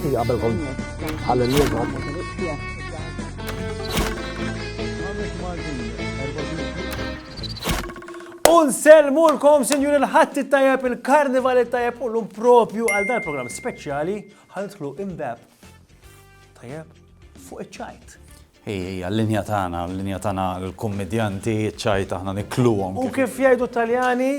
Xi qabelkom ħalli Unselmulkom, sinjur il-ħatti tajab, il-karnivali tajab, u l-propju għal dan program speċjali ħadtlu imbab tajab fuq iċ-ċajt. Għall-linja tagħna l-kommedjanti ċajt aħna nikluhom. U kif jgħidu Taljani,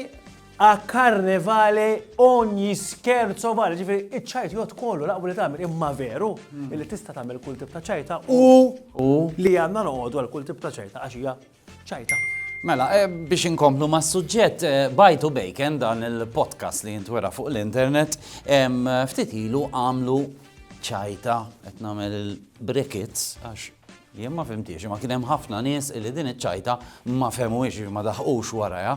a karnevale ogni scherzo vale, ġifieri iċ-ċajt jgħod kollu laqbu li tagħmel imma veru illi tista' tagħmel kull tip ta' ċajta u li għandna noqogħdu għal kull tip ta' ċajta għax hija ċajta. Mela, biex inkomplu ma' suġġett Bajtu Bacon dan il-podcast li jintwera fuq l-internet, ftit ilu għamlu ċajta qed nagħmel il-brickets għax jien ma fimtiex, ma kien hemm ħafna nies li din iċ-ċajta ma fehmuhiex ma daħqux warajha.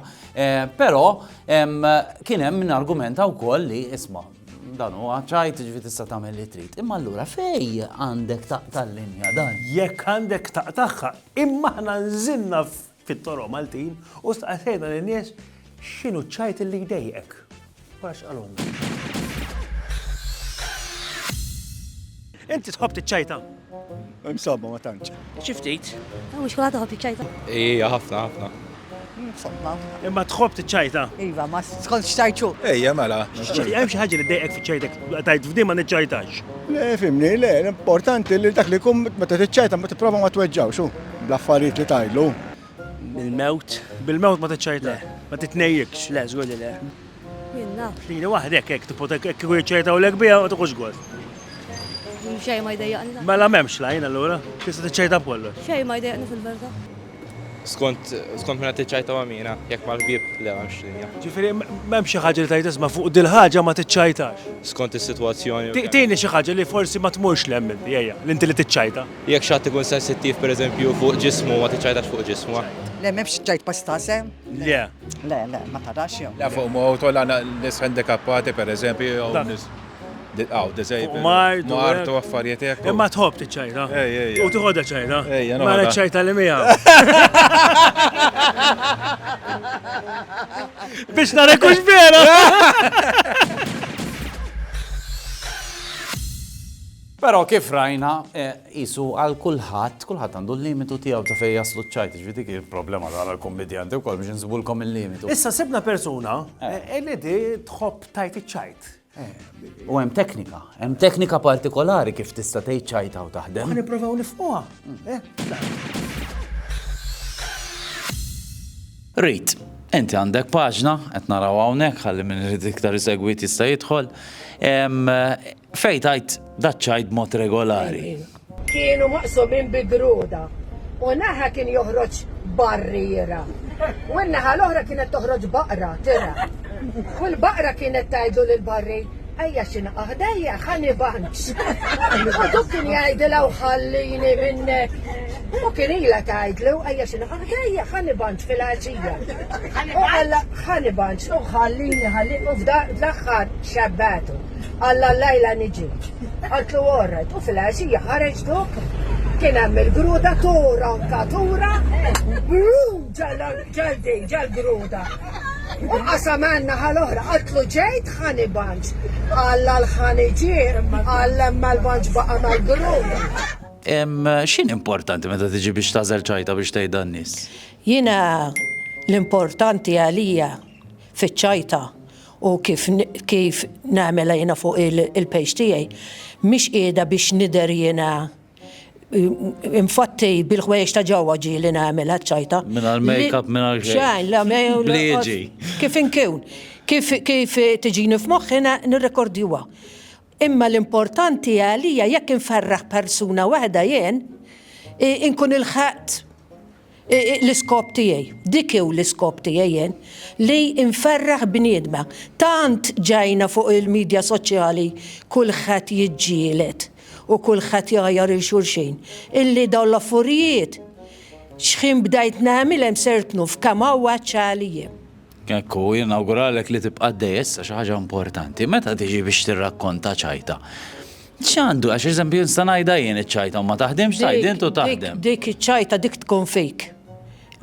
Però kien hemm min argumenta wkoll li isma' dan huwa ċajt ġifieri tista' tagħmel li trid. Imma allura fejn għandek taqta' l-linja dan? Jekk għandek taqtaħħa, imma aħna nżinna fit-toroq Maltin u staqsejna lin-nies x'inhu ċajt li jdejjek. Wara x'qalhom. Inti tħobb tiċ-ċajta? Insomma ma tantx. Xi ftit? Mhux kulħadd iħobb iċ-ċajta. Ija, ħafna. Insomma. Imma tħobb tiċ-ċajta? Iva, ma tkontx tajċu. Ejja mela. Hemm xi ħaġa li ddejjek fiċ-ċajtek tajt f'din ma niċċajtax. Le fimni, le, l-importanti li dak li jkun meta tiċċajta ma tipprova ma tweġġawx bl-affarijiet li tajlu. Bil-mewt? Bil-mewt ma tiċċajta? Ma titnejjekx? Le, żgur li le. Jinna. Lili waħdek hekk tipotek hekk kieku jiċċajta u lek biha ma tieħux gost. Xejn ma jdejjaqni. Mela m'hemmx lajn allura? Tista' tiċċajta b'kollox. Xejn ma jdejjaqni fil-verità. Skont minna tiċċajta ma' mina, jekk mal-bib le għamx linja. Ġifieri m'hemm xi ħaġa li tajt isma' fuq dil-ħaġa ma tiċċajtax. Skont is-sitwazzjoni. Tieni xi ħaġa li forsi ma tmurx lemm inti ejja, l-inti li tiċċajta. Jekk xatt ikun sensittiv pereżempju fuq ġismu ma tiċċajtax fuq ġismu. Le, memx ċajt pastasem? Le. Le, ma tarax jew. La fuq mowt u nis handikappati per eżempju, nis disabled. Martu affarijiet hekk. Imma tħobb tiċċajta. U tieħodha ċajta. Ejja, Ma ċajta li miha. Biex narek hux vera. Però kif rajna, isu għal kulħadd għandu l-limitu tiegħu ta' fejn jaslu ċ-ċajt, ġifieri dik il-problema tal-kommedjanti wkoll biex insibulkom il-limitu. Issa sibna persuna li di tħobb tajt iċ-ċajt. U hemm teknika partikolari kif tista' tgħid ċajta u taħdem. Ħa nippruvaw nifhmuha. Rit, inti għandek paġna, qed naraw hawnhekk ħalli min irid iktar isegwit jista' jidħol. Fejn tajt daċċajt b'mod regolari. Kienu maqsumin bi gruda u naħa kien joħroġ barriera. U n-naħa l-oħra kienet toħroġ baqra, tira. U l-baqra kienet tajdu lil-barri, ejja xina aħdejja, ħani banċ. U duk kien jgħidila u ħallini minnek. U kien ila tajdlu, ejja xina aħdejja, ħani banċ fil-ħaġija. U għalla ħani banċ, u ħallini, u fl-axħar xabbatu. Alla l-lajla niġi. Għaltlu għorret, u fil-ħaġija ħareġ duk. Kien hemm il-gruda tura, katura, ġal-gruda. U qasamanna ħal-oħra, għatlu ġejt ħani banċ. Alla l-ħani ġir, alla mal-banċ baqa mal-gruda. X'in importanti meta tiġi biex tażel ċajta biex tgħidha n-nies? Jiena l-importanti għalija fiċ-ċajta u kif nagħmel jiena fuq il-page tiegħi mhix qiegħda biex nidher jiena infatti bil-ħwejx ta' ġewwa ġieli nagħmel ċajta. Mingħajr make-up mingħajr xejn. Bliġi. Kif inkun, kif tiġini f'moħħi nirrekordjuha. Imma l-importanti għalija jekk inferraħ persuna waħda jien inkun il-ħadd l-iskop tiegħi. Dik hu l-iskop tiegħi jien li inferraħ bniedma. Tant ġajna fuq il-medja soċjali kulħadd jiġġieled u kulħadd jgħajjar il-xulxin. Illi dawn l-affarijiet x'ħin bdajt nagħmel hemm sertnu f'kamawwa ċalija. Ekku, jinawguralek li tibqa' dejjessa xi ħaġa importanti. Meta tiġi biex tirrakkonta ċajta? X'għandu għax eżempju nista' ngħidha jien iċ-ċajta ma taħdemx tgħid u taħdem. Dik iċ-ċajta dik tkun fake.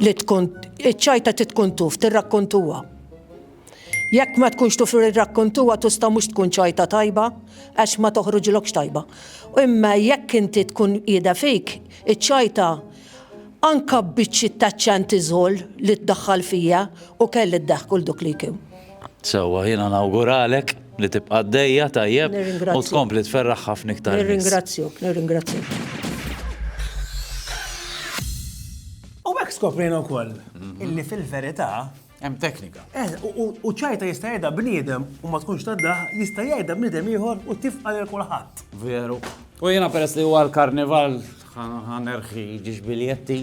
Li tkun iċ-ċajta tkun tuf tirrakkontuha. Jekk ma tkunx tifru ir-rakkontuha tista' mhux tkun ċajta tajba għax ma toħroġilokx tajba. U imma jekk inti tkun qiegħda fik, iċ-ċajta anka biċċi taċċanti żgħol li tdaħħal fija u kelli ddaħħ kull duk li kien. Sewwa jiena nawguralek li tibqa' dejja tajjeb u Nirringrazzjak. tkompli tferraħ ħafna iktar nies. Nirringrazzjak. U hekk skoprejna wkoll illi fil-verità Hemm teknika. u ċajta jista' jgħidha bniedem u ma tkunx taddaħ jista' jgħidha bniedem ieħor u tifqa' lil kulħadd. Veru. U jiena peress li huwa l-karnival ħanerħi ġiex biljetti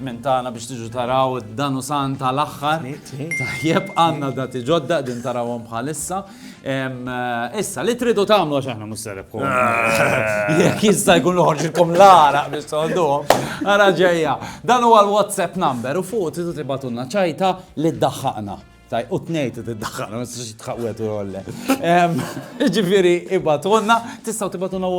minn tagħna biex tiġu taraw id-danu santa l-aħħar. Tajjeb għandna dati ġodda din tarawhom bħalissa. Issa li tridu tagħmlu għax aħna mhux serebkom. Jekk jista' jkun noħorġilkom l-araq biex tgħodduhom. Ara ġejja. Dan huwa l-WhatsApp number u fuq tridu tibatulna ċajta li ddaħħaqna. Taj, u t-nejt t-daħħana, ma s-sax tħaqwet u rolle. Ġifiri, ibatuna, tistaw tibatuna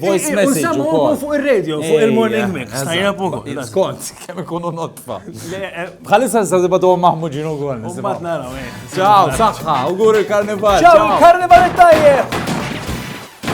voice message u kol. Fuq il-radio, fuq il-morning mix. Tajja poco. Skont, kem ikunu notfa. Bħalissa tistaw tibatu maħmuġin u kol. U bat naraw, Ciao, saħħa, ugur il-karnival. Ciao, il-karnival tajjeb!